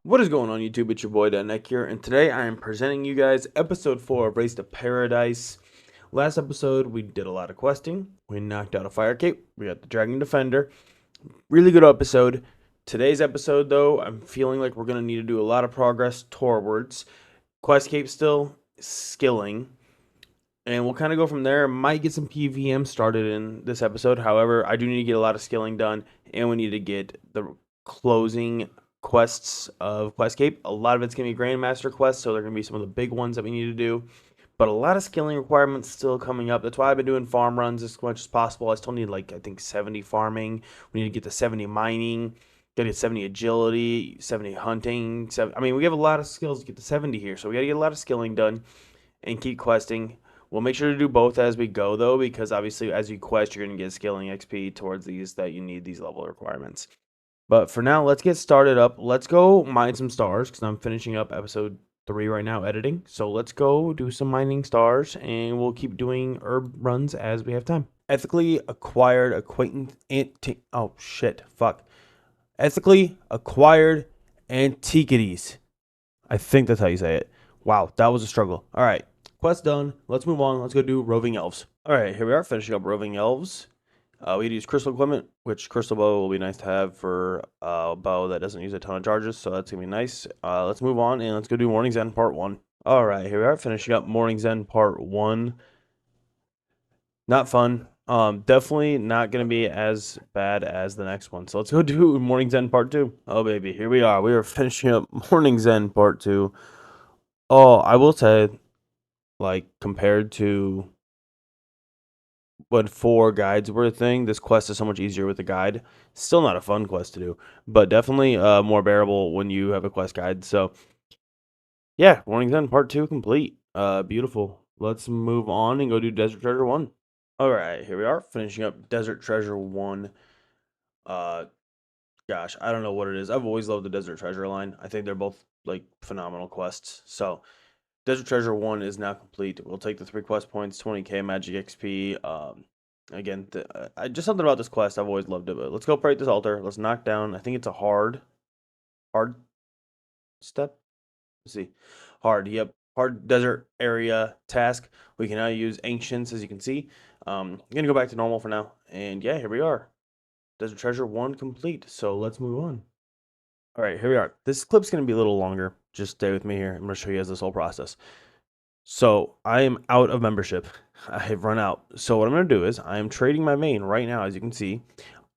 What is going on YouTube? It's your boy Nick here, and today I am presenting you guys episode 4 of Race to Paradise. Last episode we did a lot of questing. We knocked out a fire cape. We got the Dragon Defender. Really good episode. Today's episode though, I'm feeling like we're gonna need to do a lot of progress towards quest cape still, skilling, and we'll kind of go from there. Might get some PVM started in this episode. However, I do need to get a lot of skilling done, and we need to get the closing quests of Questcape. A lot of it's going to be Grandmaster quests, so they're going to be some of the big ones that we need to do. But a lot of skilling requirements still coming up. That's why I've been doing farm runs as much as possible. I still need, like, I think 70 farming. We need to get to 70 mining. Got to get 70 agility, 70 hunting. I mean, we have a lot of skills to get to 70 here, so we got to get a lot of skilling done and keep questing. We'll make sure to do both as we go, though, because obviously as you quest, you're going to get skilling XP towards these that you need these level requirements. But for now, let's get started up. Let's go mine some stars because I'm finishing up episode 3 right now, editing. So let's go do some mining stars, and we'll keep doing herb runs as we have time. Ethically acquired acquaintance. Oh, shit. Fuck. Ethically acquired antiquities. I think that's how you say it. Wow, that was a struggle. All right. Quest done. Let's move on. Let's go do roving elves. All right, here we are finishing up roving elves. We use crystal equipment, which crystal bow will be nice to have for a bow that doesn't use a ton of charges, so that's gonna be nice. Let's move on and let's go do Morning's End Part 1. All right, here we are finishing up Morning's End Part 1. Not fun. Definitely not gonna be as bad as the next one. So let's go do Morning's End Part 2. Oh baby, here we are. We are finishing up Morning's End Part 2. Oh, I will say, like, compared to when 4 guides were a thing, this quest is so much easier with a guide. Still not a fun quest to do, but definitely more bearable when you have a quest guide. So yeah, Warning's End Part 2 complete. Beautiful. Let's move on and go do Desert Treasure 1. All right, here we are finishing up Desert Treasure 1. Uh, Gosh, I don't know what it is. I've always loved the Desert Treasure line. I think they're both like phenomenal quests. So Desert Treasure 1 is now complete. We'll take the 3 quest points, 20k magic XP. Again, just something about this quest. I've always loved it. But let's go pray at this altar. Let's knock down. I think it's a hard step. Let's see. Hard. Yep. Hard desert area task. We can now use ancients, as you can see. I'm going to go back to normal for now. And yeah, here we are. Desert Treasure 1 complete. So let's move on. All right, here we are. This clip's going to be a little longer. Just stay with me here. I'm going to show you guys this whole process. So I am out of membership. I have run out. So what I'm going to do is I am trading my main right now, as you can see.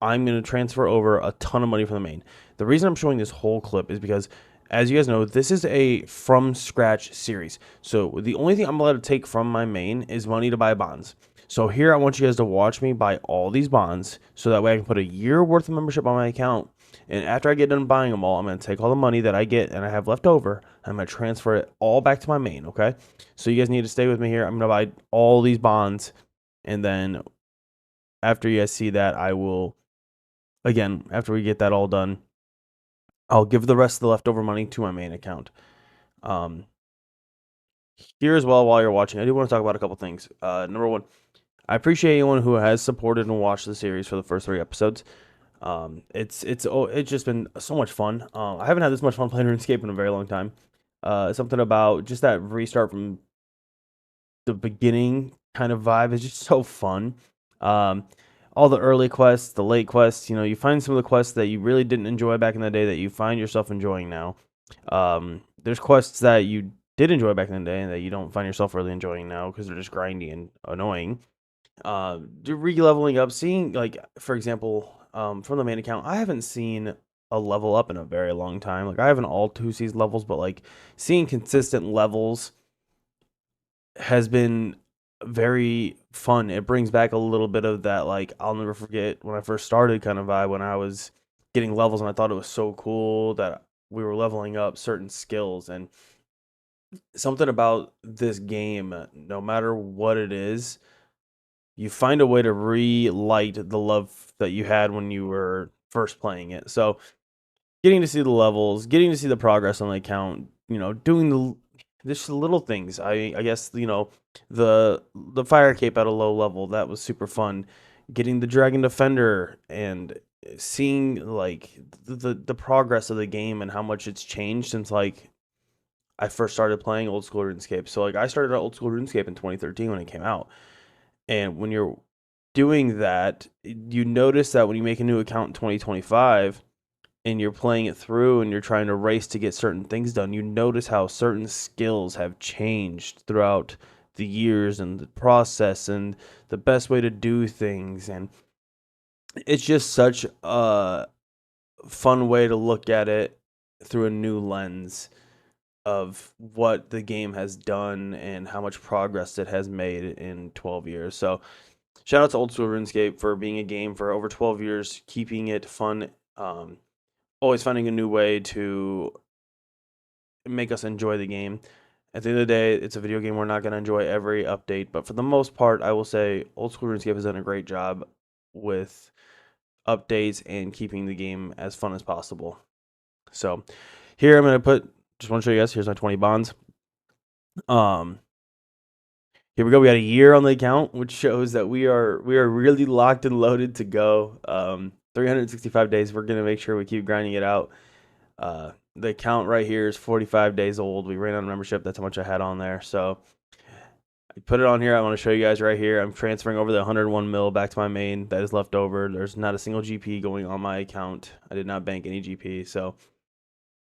I'm going to transfer over a ton of money from the main. The reason I'm showing this whole clip is because, as you guys know, this is a from scratch series. So the only thing I'm allowed to take from my main is money to buy bonds. So here I want you guys to watch me buy all these bonds so that way I can put a year worth of membership on my account. And after I get done buying them all, I'm going to take all the money that I get and I have left over. I'm going to transfer it all back to my main, okay? So you guys need to stay with me here. I'm going to buy all these bonds. And then after you guys see that, I will, again, after we get that all done, I'll give the rest of the leftover money to my main account. Here as well, while you're watching, I do want to talk about a couple things. Number one, I appreciate anyone who has supported and watched the series for the first 3 episodes. It's just been so much fun. I haven't had this much fun playing RuneScape in a very long time. Something about just that restart from the beginning kind of vibe is just so fun. All the early quests, the late quests, you know, you find some of the quests that you really didn't enjoy back in the day that you find yourself enjoying now. There's quests that you did enjoy back in the day and that you don't find yourself really enjoying now because they're just grindy and annoying. Re-leveling up, seeing, like, for example, from the main account, I haven't seen a level up in a very long time. Like, I haven't all 2 season levels, but like seeing consistent levels has been very fun. It brings back a little bit of that, like, I'll never forget when I first started kind of vibe when I was getting levels and I thought it was so cool that we were leveling up certain skills. And something about this game, no matter what it is, you find a way to relight the love that you had when you were first playing it. So getting to see the levels, getting to see the progress on the account, you know, doing the just little things. I guess, you know, the fire cape at a low level, that was super fun. Getting the Dragon Defender and seeing like the progress of the game and how much it's changed since like I first started playing old school RuneScape. So like I started old school RuneScape in 2013 when it came out. And when you're doing that, you notice that when you make a new account in 2025 and you're playing it through and you're trying to race to get certain things done, you notice how certain skills have changed throughout the years and the process and the best way to do things. And it's just such a fun way to look at it through a new lens of what the game has done and how much progress it has made in 12 years. So, shout out to Old School RuneScape for being a game for over 12 years, keeping it fun, always finding a new way to make us enjoy the game. At the end of the day, it's a video game. We're not going to enjoy every update, but for the most part, I will say Old School RuneScape has done a great job with updates and keeping the game as fun as possible. So, here I'm going to just want to show you guys, here's my 20 bonds. Here we go. We got a year on the account, which shows that we are really locked and loaded to go. 365 days. We're gonna make sure we keep grinding it out. The account right here is 45 days old. We ran out of membership. That's how much I had on there. So I put it on here. I want to show you guys right here. I'm transferring over the 101 mil back to my main that is left over. There's not a single GP going on my account. I did not bank any GP. So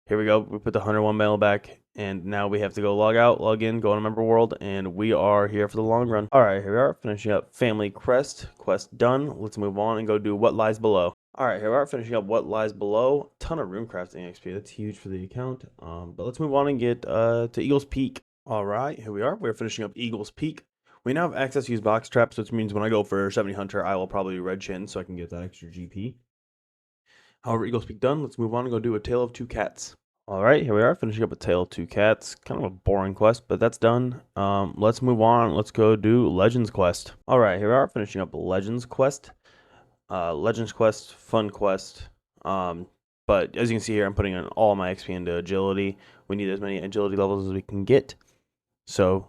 here we go. We put the 101 mil back, and now we have to go log out, log in, go on a member world, and we are here for the long run. All right, here we are, finishing up family quest. Quest done. Let's move on and go do what lies below. All right, here we are, finishing up what lies below. Ton of room crafting XP. That's huge for the account. But let's move on and get to Eagle's Peak. All right, here we are. We're finishing up Eagle's Peak. We now have access to use box traps, which means when I go for 70 Hunter, I will probably red chin so I can get that extra GP. However, Eagle's Peak done. Let's move on and go do a Tale of Two Cats. All right, here we are, finishing up a Tale of Two Cats. Kind of a boring quest, but that's done. Let's move on. Let's go do Legends Quest. All right, here we are, finishing up Legends Quest. Legends Quest, fun quest. But as you can see here, I'm putting in all my XP into agility. We need as many agility levels as we can get. So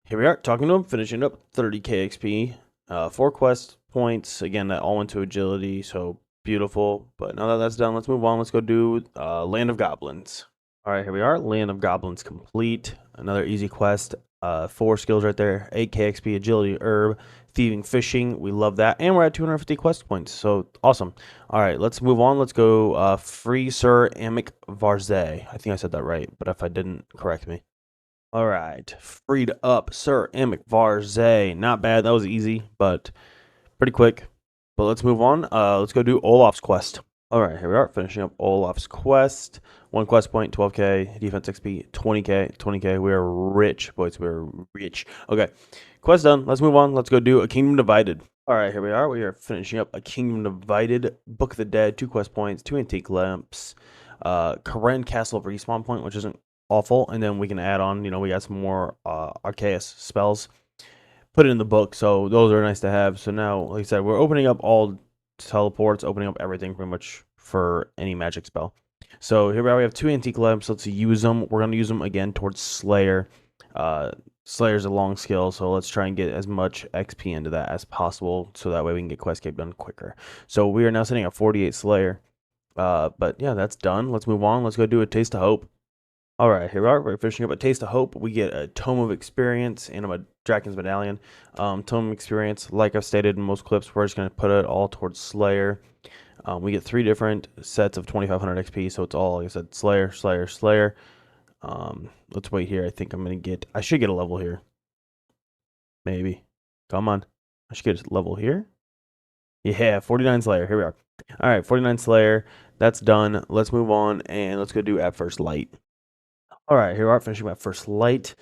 here we are, talking to him, finishing up 30k XP. 4 quest points. Again, that all went to agility, so beautiful. But now that that's done, let's move on. Let's go do Land of Goblins. All right, here we are. Land of Goblins complete. Another easy quest. 4 skills right there. 8k XP, agility, herb, thieving, fishing. We love that. And we're at 250 quest points. So awesome. All right, let's move on. Let's go free Sir Amic Varze. I think I said that right, but if I didn't, correct me. All right, freed up Sir Amic Varze. Not bad. That was easy, but pretty quick. But let's move on. Let's go do Olaf's quest. All right, here we are, finishing up Olaf's quest. 1 quest point, 12k, defense XP, 20k, 20k. We are rich, boys. We're rich. Okay, quest done. Let's move on. Let's go do A Kingdom Divided. All right, here we are. We are finishing up A Kingdom Divided. Book of the Dead, 2 quest points, 2 antique lamps, Karen Castle Respawn Point, which isn't awful. And then we can add on, we got some more Arceus spells. Put it in the book, so those are nice to have. So now, like I said, we're opening up all teleports, opening up everything pretty much for any magic spell. So here we are, we have 2 antique lamps. Let's use them. We're going to use them again towards Slayer. Slayer's a long skill, so let's try and get as much XP into that as possible, so that way we can get quest cape done quicker. So we are now sitting at 48 Slayer. But yeah, that's done. Let's move on. Let's go do a Taste of Hope. All right, here we are. We're finishing up a Taste of Hope. We get a Tome of Experience and a Draken's Medallion. Tome of Experience, like I've stated in most clips, we're just going to put it all towards Slayer. We get 3 different sets of 2,500 XP, so it's all, like I said, Slayer, Slayer, Slayer. Let's wait here. I think I'm going to get... I should get a level here. Maybe. Come on. I should get a level here. Yeah, 49 Slayer. Here we are. All right, 49 Slayer. That's done. Let's move on, and let's go do At First Light. All right, here we are, finishing my First Light.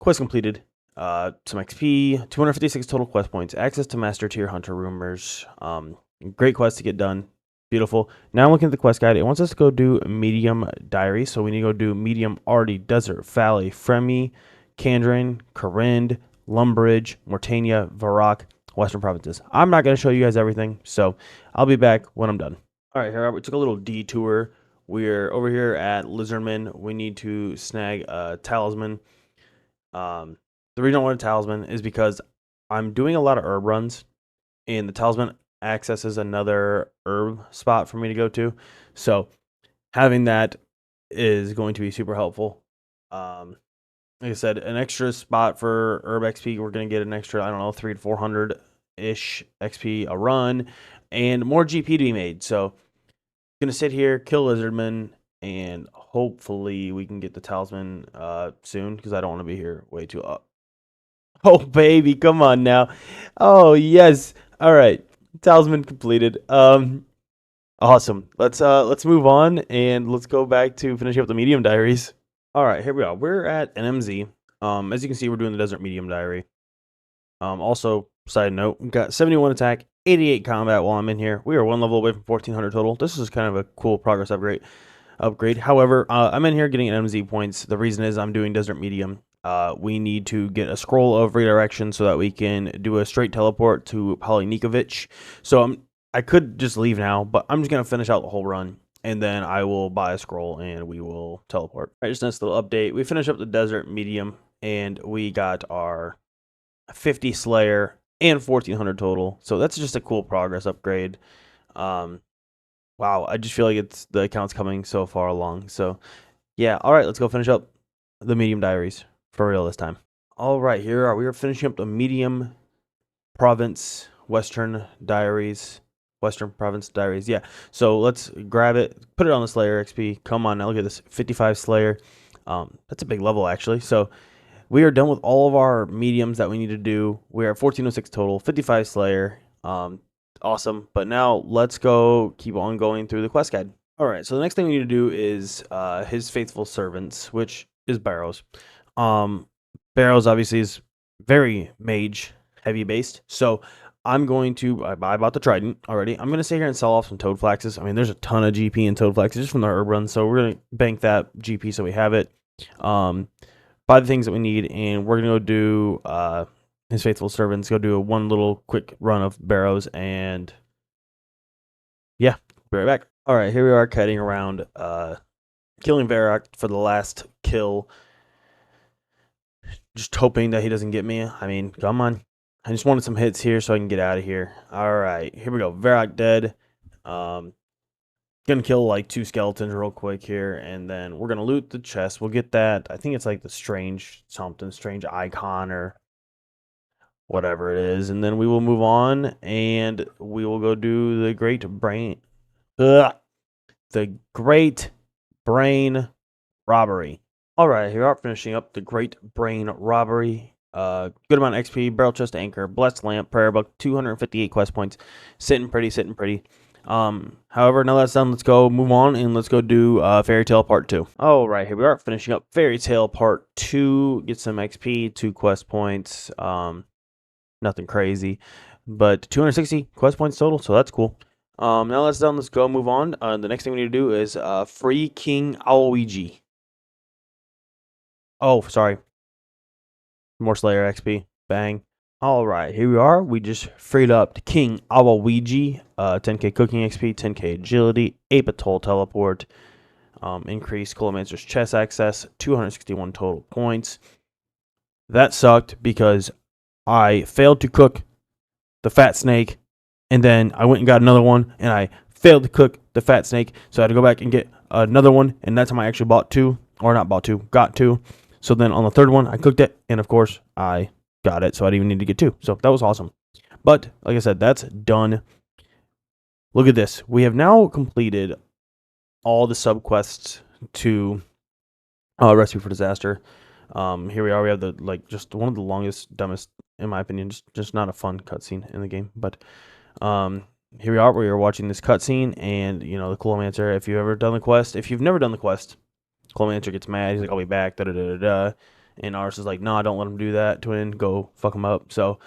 Quest completed. Some XP, 256 total quest points, access to Master Tier Hunter Rumors. Great quest to get done. Beautiful. Now I'm looking at the quest guide. It wants us to go do Medium Diary, so we need to go do Medium Arty, Desert, Valley, Fremi, Kandrin, Karind, Lumbridge, Mortania, Varrock, Western Provinces. I'm not going to show you guys everything, so I'll be back when I'm done. All right, here we took a little detour. We're over here at Lizardman. We need to snag a talisman. The reason I want a talisman is because I'm doing a lot of herb runs, and the talisman accesses another herb spot for me to go to. So having that is going to be super helpful. Like I said, an extra spot for herb XP. We're gonna get an extra, I don't know, 300 to 400 ish XP a run, and more GP to be made. So gonna sit here, kill Lizardman, and hopefully we can get the talisman soon because I don't want to be here way too up. Oh baby, come on now. Oh yes. All right. Talisman completed. Awesome. Let's move on and let's go back to finishing up the medium diaries. All right, here we are. We're at NMZ. As you can see, we're doing the Desert Medium Diary. Also, side note, we've got 71 attack, 88 combat while I'm in here. We are one level away from 1400 total. This is kind of a cool progress upgrade. However, I'm in here getting MZ points. The reason is I'm doing Desert Medium. We need to get a scroll of redirection so that we can do a straight teleport to Polynikovic. So I could just leave now, but I'm just going to finish out the whole run. And then I will buy a scroll and we will teleport. All right, just a nice little update. We finished up the Desert Medium and we got our 50 Slayer and 1400 total. So that's just a cool progress upgrade. Wow, I just feel like the account's coming so far along. So yeah, all right, let's go finish up the medium diaries for real this time. All right, here we are finishing up the medium province Western diaries. Western province diaries, yeah. So let's grab it, put it on the Slayer XP. Come on now, look at this 55 Slayer. That's a big level actually. So we are done with all of our mediums that we need to do. We are at 1406 total, 55 Slayer. Awesome. But now let's go keep on going through the quest guide. All right, so the next thing we need to do is his faithful servants, which is Barrows. Barrows obviously is very mage heavy based. So I'm going to, I bought the Trident already. I'm going to sit here and sell off some Toad Flaxes. I mean, there's a ton of GP in Toad Flaxes just from the herb run. So we're going to bank that GP so we have it. Buy the things that we need, and we're going to go do his faithful servants, go do one little quick run of Barrows, and yeah, be right back. All right, here we are kiting around, killing Varrock for the last kill. Just hoping that he doesn't get me. I mean, come on. I just wanted some hits here so I can get out of here. All right, here we go. Varrock dead. Gonna kill like 2 skeletons real quick here, and then we're gonna loot the chest. We'll get that. I think it's like the strange icon or whatever it is, and then we will move on and we will go do the great brain robbery. All right, here we are finishing up the great brain robbery. Good amount of XP, barrel chest anchor, blessed lamp, prayer book, 258 quest points. Sitting pretty. However, now that's done, let's go move on and let's go do Fairy Tale Part 2. All right, here we are finishing up Fairy Tale Part 2. Get some XP, 2 quest points. Nothing crazy, but 260 quest points total, so that's cool. Now that's done, let's go move on. The next thing we need to do is free King Aoiji. Oh, sorry. More Slayer XP. Bang. All right, here we are. We just freed up King Awaluigi, 10k cooking XP, 10k agility, 8 Atoll teleport, increased Colomancer's chest access, 261 total points. That sucked because I failed to cook the fat snake, and then I went and got another one, and I failed to cook the fat snake, so I had to go back and get another one, and that time I actually got 2. So then on the third one, I cooked it, and of course, I got it, so I didn't even need to get 2. So that was awesome. But, like I said, that's done. Look at this. We have now completed all the subquests to Recipe for Disaster. Here we are. We have just one of the longest, dumbest, in my opinion, just not a fun cutscene in the game. But here we are. We are watching this cutscene, and the Colomancer. If you've ever done the quest, if you've never done the quest, Colomancer gets mad. He's like, "I'll be back." Da da da da. And Ars is like, "Nah, don't let him do that. Twin, go fuck him up." So,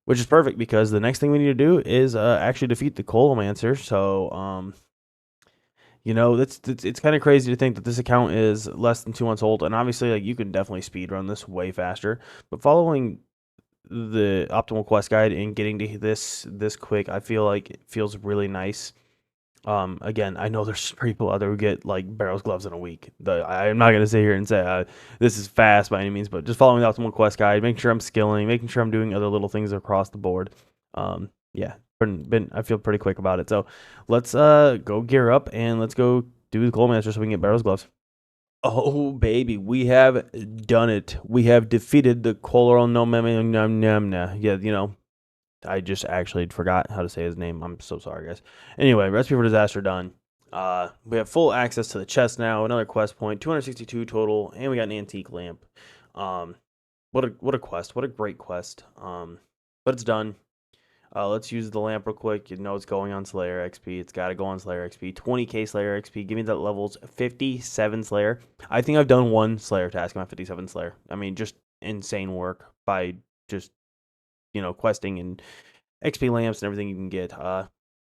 which is perfect because the next thing we need to do is actually defeat the Colomancer. So, it's kind of crazy to think that this account is less than 2 months old, and obviously, you can definitely speedrun this way faster. But following the optimal quest guide and getting to this quick, I feel like it feels really nice. Again, I know there's people out there who get Barrow's gloves in a week. I'm not gonna sit here and say this is fast by any means, but just following the optimal quest guide, making sure I'm skilling, making sure I'm doing other little things across the board. Yeah, I feel pretty quick about it. So let's go gear up and let's go do the Glowmaster so we can get Barrow's gloves. Oh baby, we have done it. We have defeated the Color no Yeah, you know, I just actually forgot how to say his name. I'm so sorry, guys. Anyway, Recipe for Disaster done. We have full access to the chest now. Another quest point, 262 total, and we got an antique lamp. What a quest! What a great quest. But it's done. Let's use the lamp real quick. You know it's going on Slayer XP. It's got to go on Slayer XP. 20k Slayer XP. Give me that levels 57 Slayer. I think I've done one Slayer task on 57 Slayer. I mean, just insane work by just, you know, questing and XP lamps and everything you can get.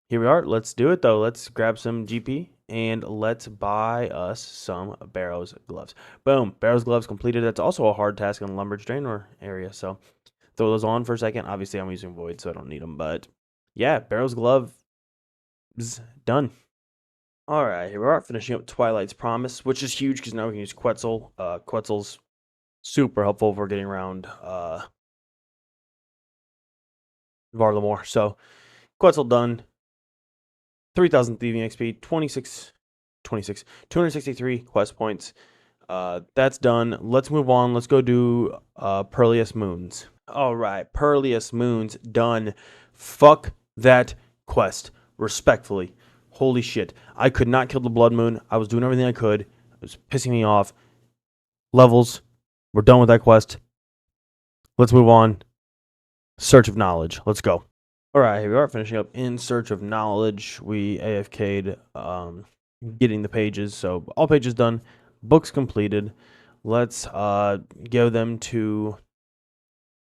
Here we are. Let's do it, though. Let's grab some GP and let's buy us some Barrow's gloves. Boom. Barrow's gloves completed. That's also a hard task in the Lumber's Draenor area, so throw those on for a second. Obviously, I'm using Void, so I don't need them. But yeah, Barrow's gloves done. All right, here we are finishing up Twilight's Promise, which is huge because now we can use Quetzal. Quetzal's super helpful for getting around Varlamore. So Quetzal done. 3,000 thieving XP, 263 quest points. That's done. Let's move on. Let's go do Pearlius Moons. All right, Pearlius Moons done. Fuck that quest. Respectfully. Holy shit. I could not kill the Blood Moon. I was doing everything I could. It was pissing me off. Levels. We're done with that quest. Let's move on. Search of Knowledge. Let's go. All right, here we are finishing up In Search of Knowledge. We AFK'd getting the pages. So all pages done. Books completed. Let's give them to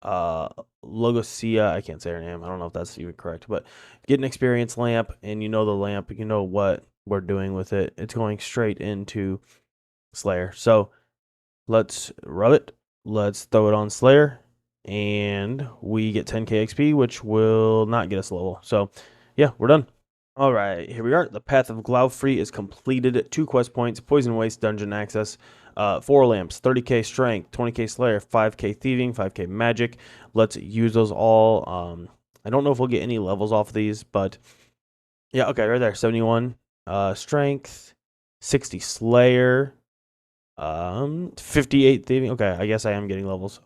Logosia. I can't say her name. I don't know if that's even correct, but get an experience lamp, and you know the lamp, you know what we're doing with it. It's going straight into Slayer. So let's rub it. Let's throw it on Slayer, and we get 10k XP, which will not get us a level. So yeah, we're done. All right, here we are. The Path of Glaufrey is completed. 2 quest points, Poison Waste dungeon access, 4 lamps, 30k strength, 20k Slayer, 5k thieving, 5k magic. Let's use those all. I don't know if we'll get any levels off of these, but yeah, okay, right there, 71 strength, 60 Slayer, 58 thieving. Okay, I guess I am getting levels.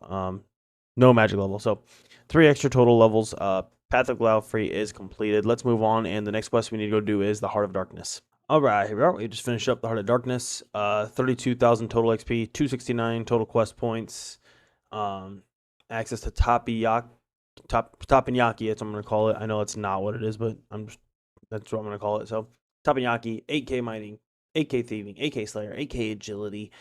No magic level, so 3 extra total levels. Path of Glaufrey is completed. Let's move on, and the next quest we need to go do is the Heart of Darkness. All right, here we are. We just finished up the Heart of Darkness. 32,000 total XP, 269 total quest points. Access to Tapinyaki. That's what I'm gonna call it. I know it's not what it is, but that's what I'm gonna call it. So Tapinyaki, 8k mining, 8k thieving, 8k Slayer, 8k agility.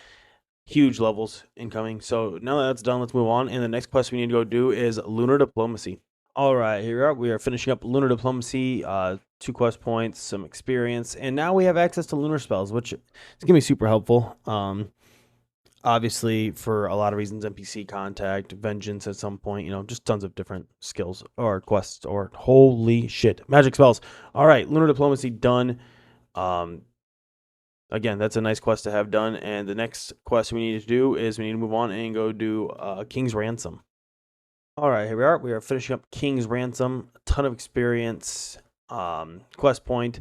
Huge levels incoming. So now that that's done, let's move on. And the next quest we need to go do is Lunar Diplomacy. All right, here we are. We are finishing up Lunar Diplomacy, 2 quest points, some experience, and now we have access to lunar spells, which is going to be super helpful. Obviously, for a lot of reasons, NPC contact, vengeance at some point, you know, just tons of different skills or quests or holy shit, magic spells. All right, Lunar Diplomacy done. Again, that's a nice quest to have done, and the next quest we need to do is we need to move on and go do King's Ransom. All right, here we are. We are finishing up King's Ransom. A ton of experience, quest point,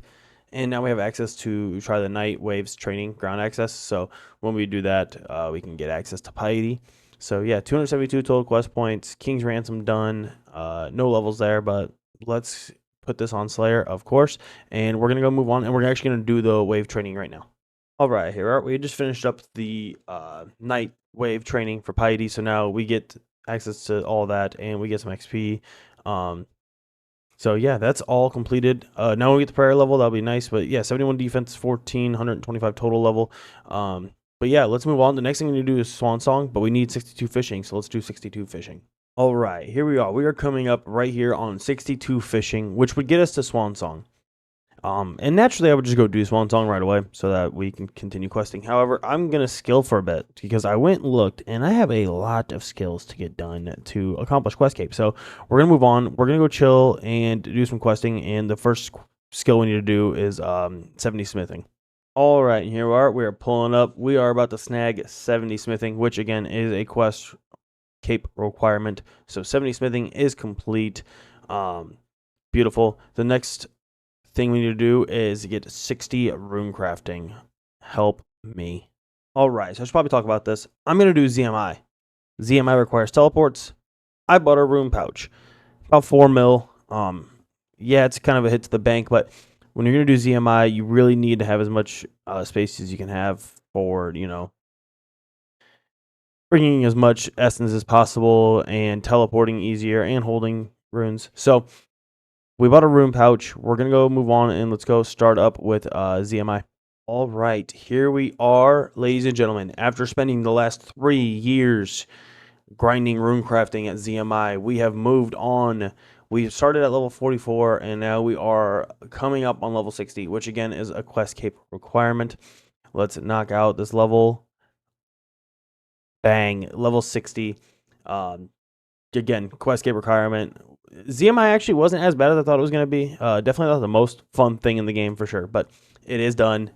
and now we have access to try the Night Waves training ground access. So when we do that, we can get access to Piety. So yeah, 272 total quest points. King's Ransom done. No levels there, but let's put this on Slayer, of course. And we're gonna go move on, and we're actually gonna do the wave training right now. All right, here we are. We just finished up the Night Wave training for Piety. So now we get access to all that, and we get some XP. So yeah, that's all completed. Now we get the prayer level. That'll be nice. But yeah, 71 defense, 1,425 total level. But yeah, let's move on. The next thing we need to do is Swan Song, but we need 62 fishing. So let's do 62 fishing. All right, here we are. We are coming up right here on 62 fishing, which would get us to Swan Song. And naturally, I would just go do Swan Song right away so that we can continue questing. However, I'm going to skill for a bit because I went and looked, and I have a lot of skills to get done to accomplish Quest Cape. So we're going to move on. We're going to go chill and do some questing, and the first skill we need to do is 70 smithing. All right, here we are. We are pulling up. We are about to snag 70 smithing, which, again, is a Quest Cape requirement. So 70 smithing is complete. Beautiful. The next thing we need to do is get 60 rune crafting. Help me. All right, so I should probably talk about this. I'm going to do ZMI. ZMI requires teleports. I bought a rune pouch. About 4 mil. Yeah, it's kind of a hit to the bank, but when you're going to do ZMI, you really need to have as much space as you can have for, bringing as much essence as possible and teleporting easier and holding runes. So we bought a rune pouch. We're going to go move on and let's go start up with ZMI. All right, here we are, ladies and gentlemen. After spending the last 3 years grinding rune crafting at ZMI, we have moved on. We started at level 44, and now we are coming up on level 60, which again is a quest cape requirement. Let's knock out this level. Bang, level 60. Again, quest cape requirement. ZMI actually wasn't as bad as I thought it was going to be. Definitely not the most fun thing in the game for sure, but it is done.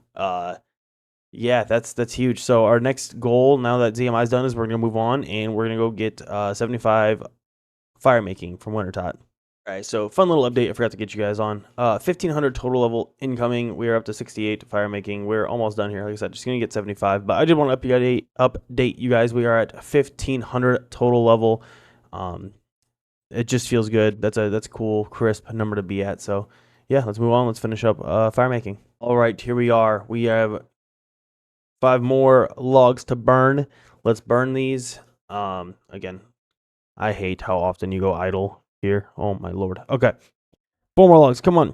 Yeah, that's huge. So our next goal now that ZMI is done is we're going to move on and we're going to go get 75 fire making from Wintertot. All right, so fun little update I forgot to get you guys on. 1,500 total level incoming. We are up to 68 fire making. We're almost done here. Like I said, just going to get 75. But I did want to update you guys. We are at 1,500 total level. It just feels good. That's a cool, crisp number to be at. So yeah, let's move on. Let's finish up fire making. All right, here we are. We have 5 more logs to burn. Let's burn these. Again, I hate how often you go idle here. Oh my lord. Okay. 4 more logs. Come on.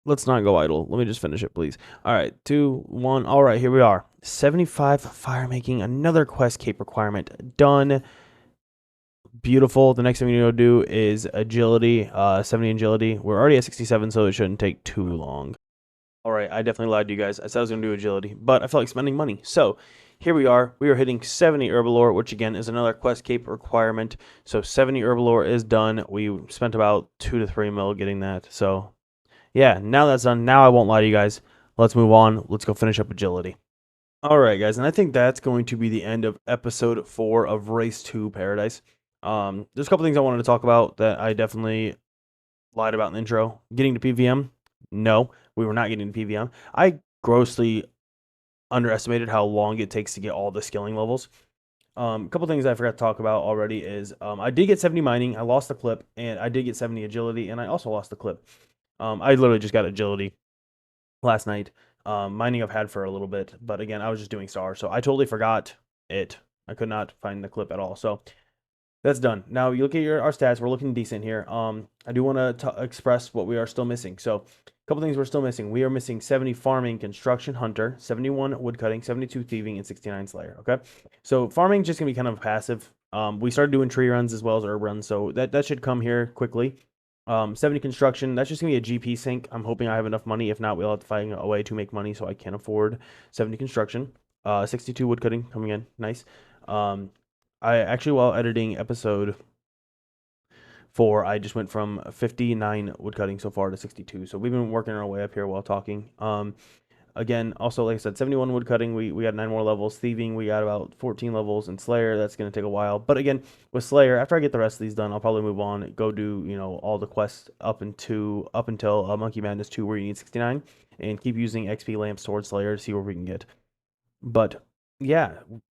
Let's not go idle. Let me just finish it, please. All right. 2, 1. All right. Here we are. 75 fire making. Another quest cape requirement done. Beautiful. The next thing we need to do is agility. 70 agility. We're already at 67, so it shouldn't take too long. All right. I definitely lied to you guys. I said I was going to do agility, but I felt like spending money. So here we are. We are hitting 70 herbalore, which again is another quest cape requirement. So 70 herbalore is done. We spent about 2 to 3 mil getting that. So yeah, now that's done. Now I won't lie to you guys. Let's move on. Let's go finish up agility. All right, guys, and I think that's going to be the end of episode 4 of Race to Paradise. There's a couple things I wanted to talk about that I definitely lied about in the intro. Getting to PVM? No, we were not getting to PVM. I grossly underestimated how long it takes to get all the skilling levels. A couple things I forgot to talk about already is I did get 70 mining. I lost the clip, and I did get 70 agility, and I also lost the clip. I literally just got agility last night. Mining I've had for a little bit, but again, I was just doing stars, so I totally forgot it. I could not find the clip at all. So that's done. Now you look at our stats. We're looking decent here. I do want to express what we are still missing. So a couple things we're still missing. We are missing 70 farming, construction, hunter, 71 woodcutting, 72 thieving, and 69 slayer. Okay, so farming just gonna be kind of passive. We started doing tree runs as well as herb runs, so that should come here quickly. 70 construction. That's just gonna be a GP sync. I'm hoping I have enough money. If not, we'll have to find a way to make money so I can afford 70 construction. 62 woodcutting coming in. Nice. I actually, while editing episode 4, I just went from 59 woodcutting so far to 62. So we've been working our way up here while talking. Again, also, like I said, 71 woodcutting, we got 9 more levels. Thieving, we got about 14 levels. And Slayer, that's going to take a while. But again, with Slayer, after I get the rest of these done, I'll probably move on, go do, all the quests up until Monkey Madness 2, where you need 69, and keep using XP lamps towards Slayer to see where we can get. But yeah,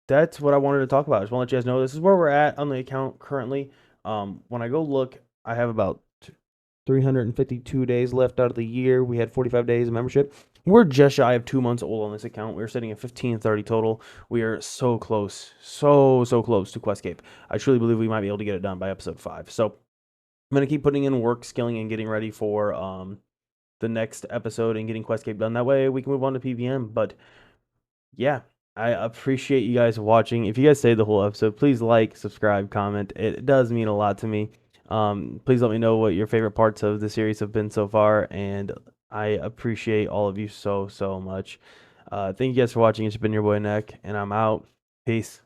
that's what I wanted to talk about. I just want to let you guys know this is where we're at on the account currently. When I go look, I have about 352 days left out of the year. We had 45 days of membership. We're just shy of 2 months old on this account. We're sitting at 1530 total. We are so close, so close to Questcape. I truly believe we might be able to get it done by episode 5. So I'm going to keep putting in work, skilling, and getting ready for the next episode and getting Questcape done. That way we can move on to PVM. But yeah, I appreciate you guys watching. If you guys stayed the whole episode, please like, subscribe, comment. It does mean a lot to me. Please let me know what your favorite parts of the series have been so far, and I appreciate all of you so much. Thank you guys for watching. It's been your boy Neck, and I'm out. Peace.